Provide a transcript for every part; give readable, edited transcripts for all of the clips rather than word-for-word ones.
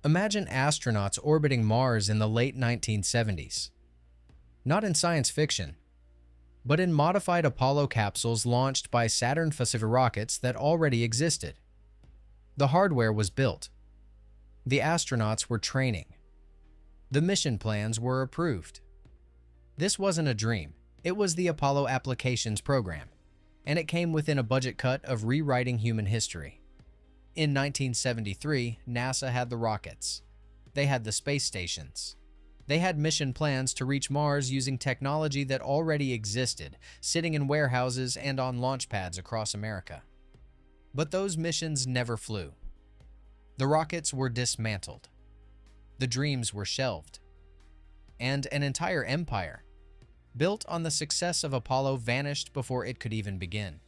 Imagine astronauts orbiting Mars in the late 1970s. Not in science fiction, but in modified Apollo capsules launched by Saturn V rockets that already existed. The hardware was built. The astronauts were training. The mission plans were approved. This wasn't a dream. It was the Apollo Applications Program, and it came within a budget cut of rewriting human history. In 1973, NASA had the rockets. They had the space stations. They had mission plans to reach Mars using technology that already existed, sitting in warehouses and on launch pads across America. But those missions never flew. The rockets were dismantled. The dreams were shelved. And an entire empire, built on the success of Apollo, vanished before it could even begin.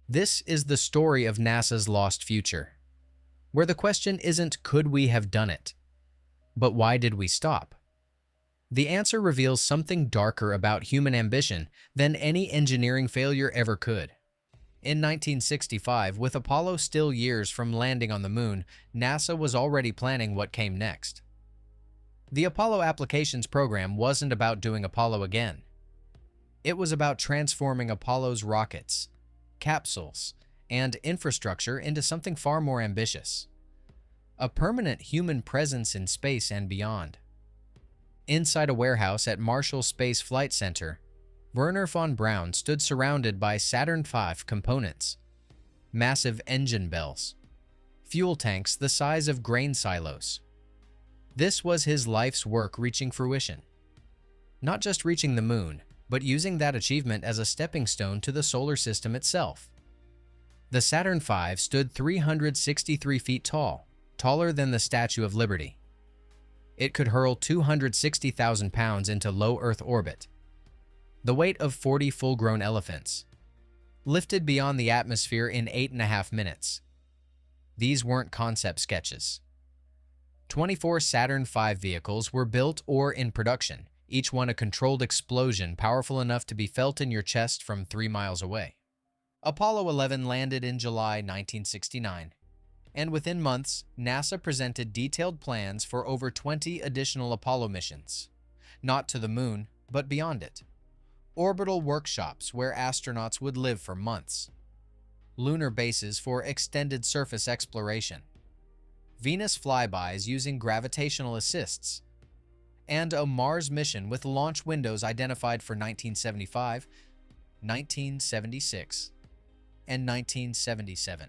This is the story of NASA's lost future, where the question isn't could we have done it, but why did we stop? The answer reveals something darker about human ambition than any engineering failure ever could. In 1965, with Apollo still years from landing on the moon, NASA was already planning what came next. The Apollo Applications Program wasn't about doing Apollo again. It was about transforming Apollo's rockets, capsules, and infrastructure into something far more ambitious. A permanent human presence in space and beyond. Inside a warehouse at Marshall Space Flight Center, Wernher von Braun stood surrounded by Saturn V components, massive engine bells, fuel tanks the size of grain silos. This was his life's work reaching fruition. Not just reaching the moon, but using that achievement as a stepping stone to the solar system itself. The Saturn V stood 363 feet tall, taller than the Statue of Liberty. It could hurl 260,000 pounds into low Earth orbit, the weight of 40 full-grown elephants, lifted beyond the atmosphere in 8.5 minutes. These weren't concept sketches. 24 Saturn V vehicles were built or in production, each one a controlled explosion powerful enough to be felt in your chest from 3 miles away. Apollo 11 landed in July 1969, and within months, NASA presented detailed plans for over 20 additional Apollo missions, not to the moon, but beyond it. Orbital workshops where astronauts would live for months. Lunar bases for extended surface exploration. Venus flybys using gravitational assists. And a Mars mission with launch windows identified for 1975, 1976, and 1977.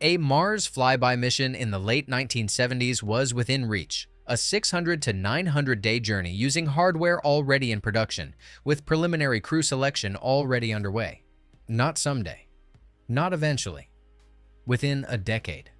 A Mars flyby mission in the late 1970s was within reach, a 600 to 900-day journey using hardware already in production, with preliminary crew selection already underway. Not someday. Not eventually. Within a decade.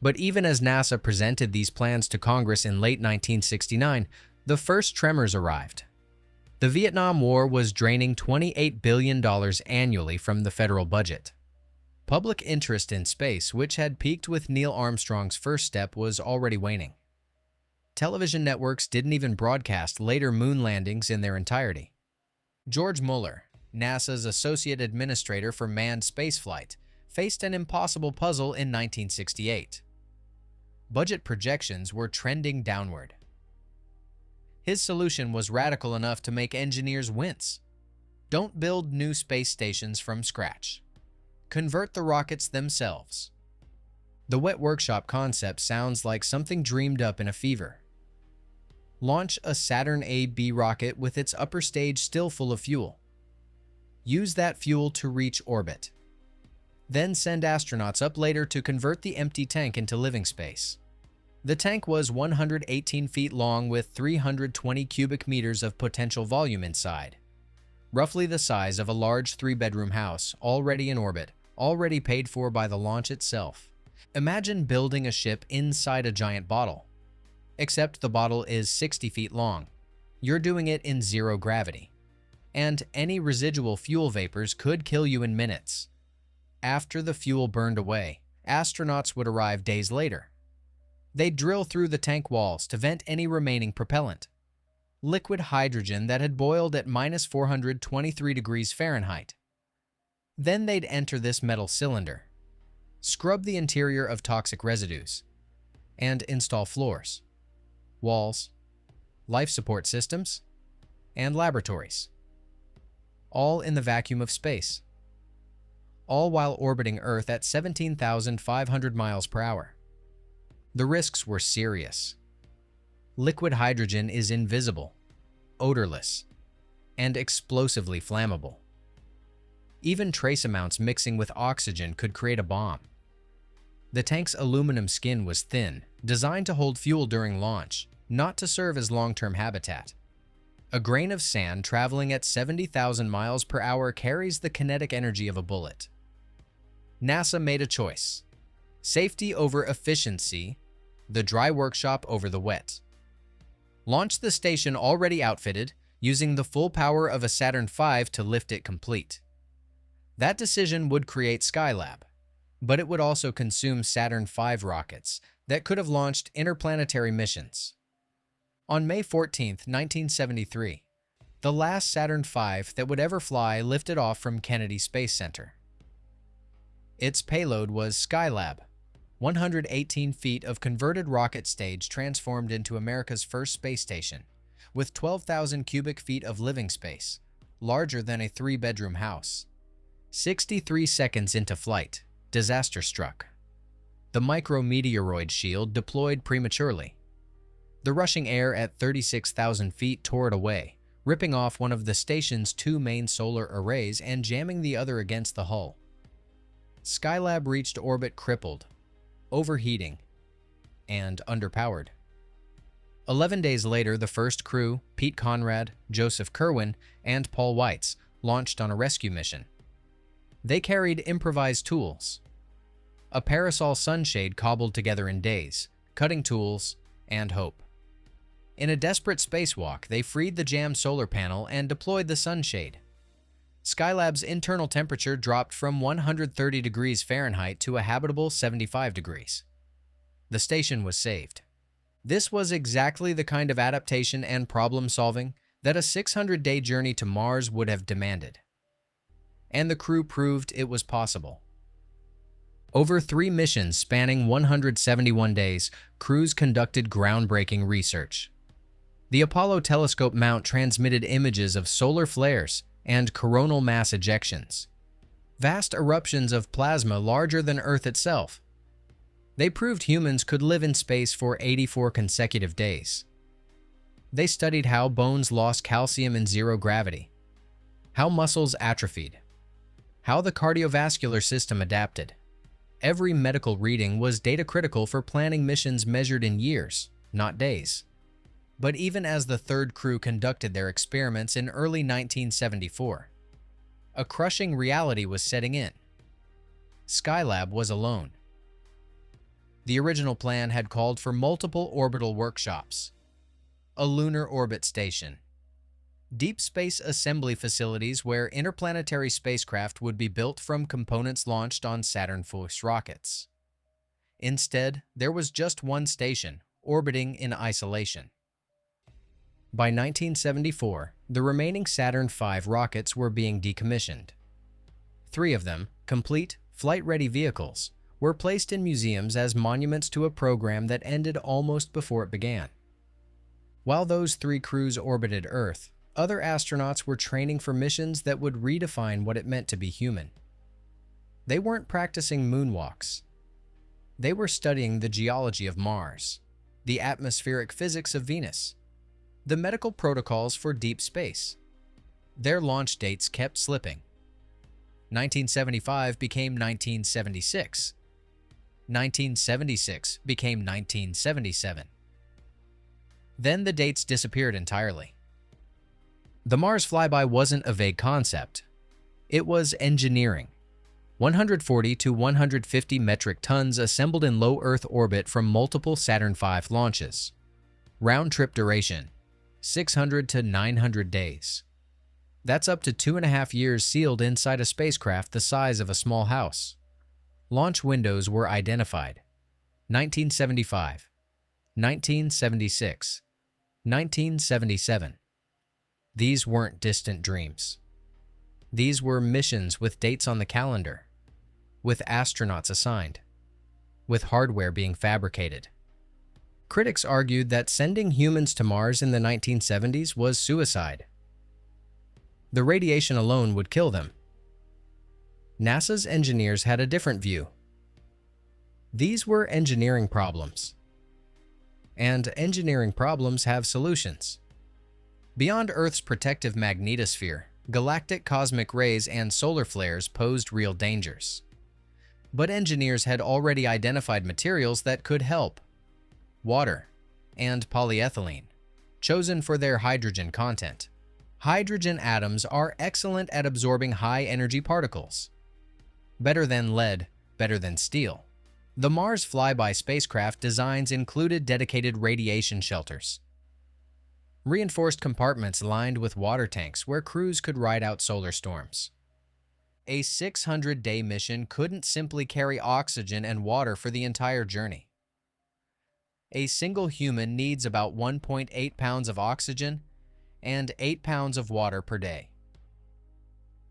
But even as NASA presented these plans to Congress in late 1969, the first tremors arrived. The Vietnam War was draining $28 billion annually from the federal budget. Public interest in space, which had peaked with Neil Armstrong's first step, was already waning. Television networks didn't even broadcast later moon landings in their entirety. George Mueller, NASA's associate administrator for manned spaceflight, faced an impossible puzzle in 1968. Budget projections were trending downward. His solution was radical enough to make engineers wince. Don't build new space stations from scratch. Convert the rockets themselves. The wet workshop concept sounds like something dreamed up in a fever. Launch a Saturn V rocket with its upper stage still full of fuel. Use that fuel to reach orbit. Then send astronauts up later to convert the empty tank into living space. The tank was 118 feet long with 320 cubic meters of potential volume inside. Roughly the size of a large 3-bedroom house, already in orbit, already paid for by the launch itself. Imagine building a ship inside a giant bottle. Except the bottle is 60 feet long. You're doing it in zero gravity. And any residual fuel vapors could kill you in minutes. After the fuel burned away, astronauts would arrive days later. They'd drill through the tank walls to vent any remaining propellant. Liquid hydrogen that had boiled at minus 423 degrees Fahrenheit. Then they'd enter this metal cylinder. Scrub the interior of toxic residues. and install floors, walls, life support systems, and laboratories, all in the vacuum of space, all while orbiting Earth at 17,500 miles per hour. The risks were serious. Liquid hydrogen is invisible, odorless, and explosively flammable. Even trace amounts mixing with oxygen could create a bomb. The tank's aluminum skin was thin, designed to hold fuel during launch, not to serve as long-term habitat. A grain of sand traveling at 70,000 miles per hour carries the kinetic energy of a bullet. NASA made a choice: safety over efficiency, the dry workshop over the wet. Launch the station already outfitted, using the full power of a Saturn V to lift it complete. That decision would create Skylab, but it would also consume Saturn V rockets that could have launched interplanetary missions. On May 14, 1973, the last Saturn V that would ever fly lifted off from Kennedy Space Center. Its payload was Skylab, 118 feet of converted rocket stage transformed into America's first space station, with 12,000 cubic feet of living space, larger than a 3-bedroom house. 63 seconds into flight, disaster struck. The micrometeoroid shield deployed prematurely. The rushing air at 36,000 feet tore it away, ripping off one of the station's 2 main solar arrays and jamming the other against the hull. Skylab reached orbit crippled, overheating, and underpowered. 11 days later, the first crew, Pete Conrad, Joseph Kerwin, and Paul Weitz, launched on a rescue mission. They carried improvised tools: a parasol sunshade cobbled together in days, cutting tools, and hope. In a desperate spacewalk, they freed the jammed solar panel and deployed the sunshade. Skylab's internal temperature dropped from 130 degrees Fahrenheit to a habitable 75 degrees. The station was saved. This was exactly the kind of adaptation and problem-solving that a 600-day journey to Mars would have demanded. And the crew proved it was possible. Over 3 missions spanning 171 days, crews conducted groundbreaking research. The Apollo telescope mount transmitted images of solar flares and coronal mass ejections, vast eruptions of plasma larger than Earth itself. They proved humans could live in space for 84 consecutive days. They studied how bones lost calcium in zero gravity, how muscles atrophied, how the cardiovascular system adapted. Every medical reading was data critical for planning missions measured in years, not days. But even as the third crew conducted their experiments in early 1974, a crushing reality was setting in. Skylab was alone. The original plan had called for multiple orbital workshops, a lunar orbit station, deep space assembly facilities where interplanetary spacecraft would be built from components launched on Saturn V rockets. Instead, there was just one station, orbiting in isolation. By 1974, the remaining Saturn V rockets were being decommissioned. 3 of them, complete, flight-ready vehicles, were placed in museums as monuments to a program that ended almost before it began. While those 3 crews orbited Earth, other astronauts were training for missions that would redefine what it meant to be human. They weren't practicing moonwalks. They were studying the geology of Mars, the atmospheric physics of Venus, the medical protocols for deep space. Their launch dates kept slipping. 1975 became 1976. 1976 became 1977. Then the dates disappeared entirely. The Mars flyby wasn't a vague concept. It was engineering. 140 to 150 metric tons assembled in low Earth orbit from multiple Saturn V launches. Round-trip duration, 600 to 900 days. That's up to 2.5 years sealed inside a spacecraft the size of a small house. Launch windows were identified: 1975, 1976, 1977. These weren't distant dreams. These were missions with dates on the calendar, with astronauts assigned, with hardware being fabricated. Critics argued that sending humans to Mars in the 1970s was suicide. The radiation alone would kill them. NASA's engineers had a different view. These were engineering problems. And engineering problems have solutions. Beyond Earth's protective magnetosphere, galactic cosmic rays and solar flares posed real dangers. But engineers had already identified materials that could help: water and polyethylene, chosen for their hydrogen content. Hydrogen atoms are excellent at absorbing high-energy particles. Better than lead, better than steel. The Mars Flyby spacecraft designs included dedicated radiation shelters, reinforced compartments lined with water tanks where crews could ride out solar storms. A 600-day mission couldn't simply carry oxygen and water for the entire journey. A single human needs about 1.8 pounds of oxygen and 8 pounds of water per day.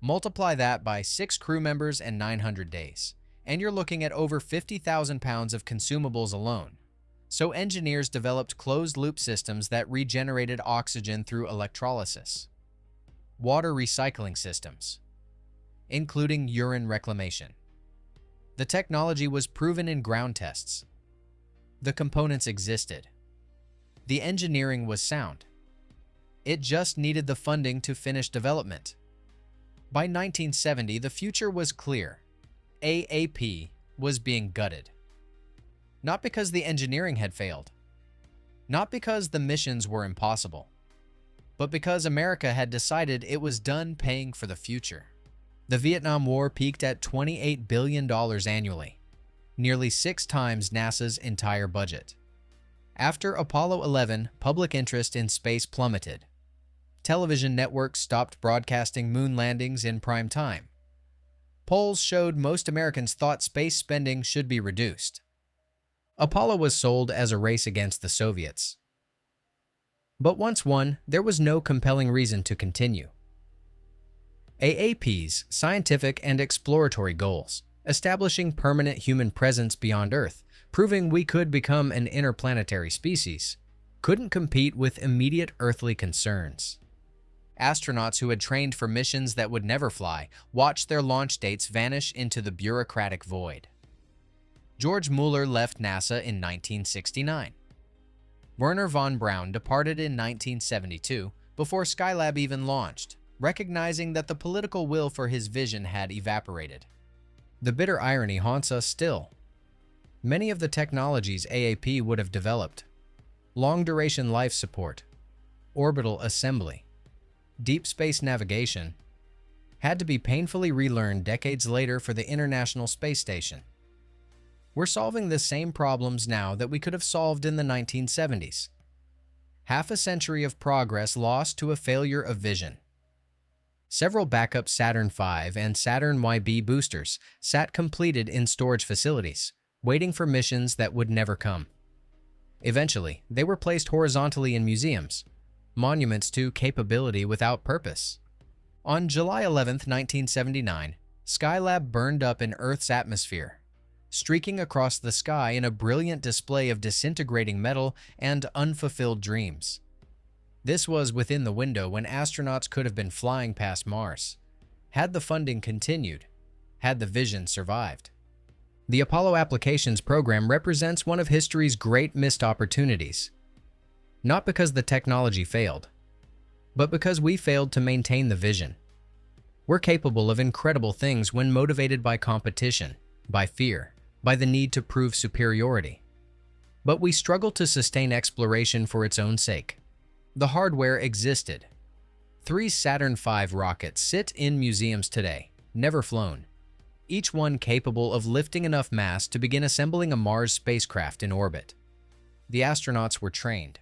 Multiply that by 6 crew members and 900 days, and you're looking at over 50,000 pounds of consumables alone. So engineers developed closed-loop systems that regenerated oxygen through electrolysis. Water recycling systems, including urine reclamation. The technology was proven in ground tests. The components existed. The engineering was sound. It just needed the funding to finish development. By 1970, the future was clear. AAP was being gutted. Not because the engineering had failed, not because the missions were impossible, but because America had decided it was done paying for the future. The Vietnam War peaked at $28 billion annually, nearly 6 times NASA's entire budget. After Apollo 11, public interest in space plummeted. Television networks stopped broadcasting moon landings in prime time. Polls showed most Americans thought space spending should be reduced. Apollo was sold as a race against the Soviets. But once won, there was no compelling reason to continue. AAP's scientific and exploratory goals, establishing permanent human presence beyond Earth, proving we could become an interplanetary species, couldn't compete with immediate earthly concerns. Astronauts who had trained for missions that would never fly watched their launch dates vanish into the bureaucratic void. George Mueller left NASA in 1969. Wernher von Braun departed in 1972 before Skylab even launched, recognizing that the political will for his vision had evaporated. The bitter irony haunts us still. Many of the technologies AAP would have developed, long-duration life support, orbital assembly, deep space navigation, had to be painfully relearned decades later for the International Space Station. We're solving the same problems now that we could have solved in the 1970s. Half a century of progress lost to a failure of vision. Several backup Saturn V and Saturn YB boosters sat completed in storage facilities, waiting for missions that would never come. Eventually, they were placed horizontally in museums, monuments to capability without purpose. On July 11, 1979, Skylab burned up in Earth's atmosphere, streaking across the sky in a brilliant display of disintegrating metal and unfulfilled dreams. This was within the window when astronauts could have been flying past Mars, had the funding continued, had the vision survived. The Apollo Applications Program represents one of history's great missed opportunities. Not because the technology failed, but because we failed to maintain the vision. We're capable of incredible things when motivated by competition, by fear, by the need to prove superiority. But we struggle to sustain exploration for its own sake. The hardware existed. 3 Saturn V rockets sit in museums today, never flown, each one capable of lifting enough mass to begin assembling a Mars spacecraft in orbit. The astronauts were trained.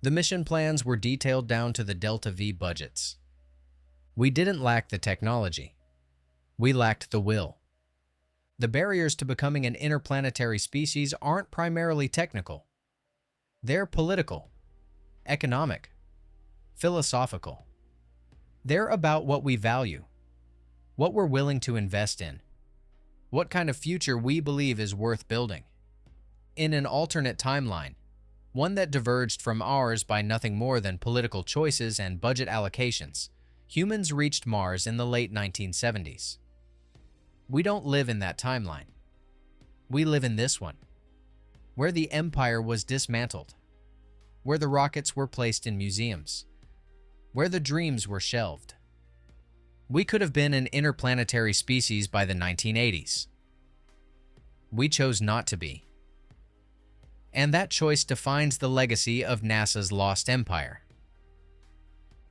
The mission plans were detailed down to the Delta V budgets. We didn't lack the technology. We lacked the will. The barriers to becoming an interplanetary species aren't primarily technical. They're political, economic, philosophical. They're about what we value, what we're willing to invest in, what kind of future we believe is worth building. In an alternate timeline, one that diverged from ours by nothing more than political choices and budget allocations. Humans reached Mars in the late 1970s. We don't live in that timeline. We live in this one, where the empire was dismantled, where the rockets were placed in museums, where the dreams were shelved. We could have been an interplanetary species by the 1980s. We chose not to be. And that choice defines the legacy of NASA's lost empire.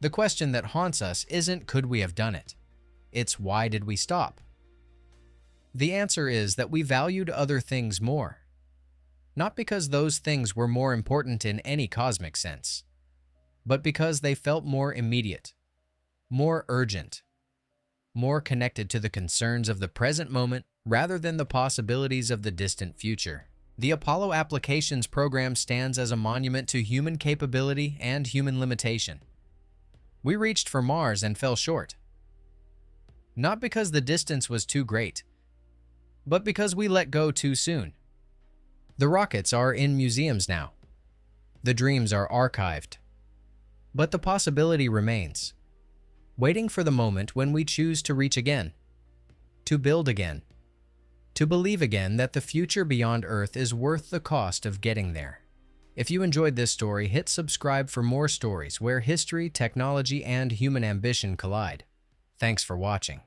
The question that haunts us isn't could we have done it? It's why did we stop? The answer is that we valued other things more. Not because those things were more important in any cosmic sense, but because they felt more immediate, more urgent, more connected to the concerns of the present moment rather than the possibilities of the distant future. The Apollo Applications Program stands as a monument to human capability and human limitation. We reached for Mars and fell short. Not because the distance was too great, but because we let go too soon. The rockets are in museums now. The dreams are archived. But the possibility remains, waiting for the moment when we choose to reach again, to build again, to believe again that the future beyond Earth is worth the cost of getting there. If you enjoyed this story, hit subscribe for more stories where history, technology, and human ambition collide. Thanks for watching.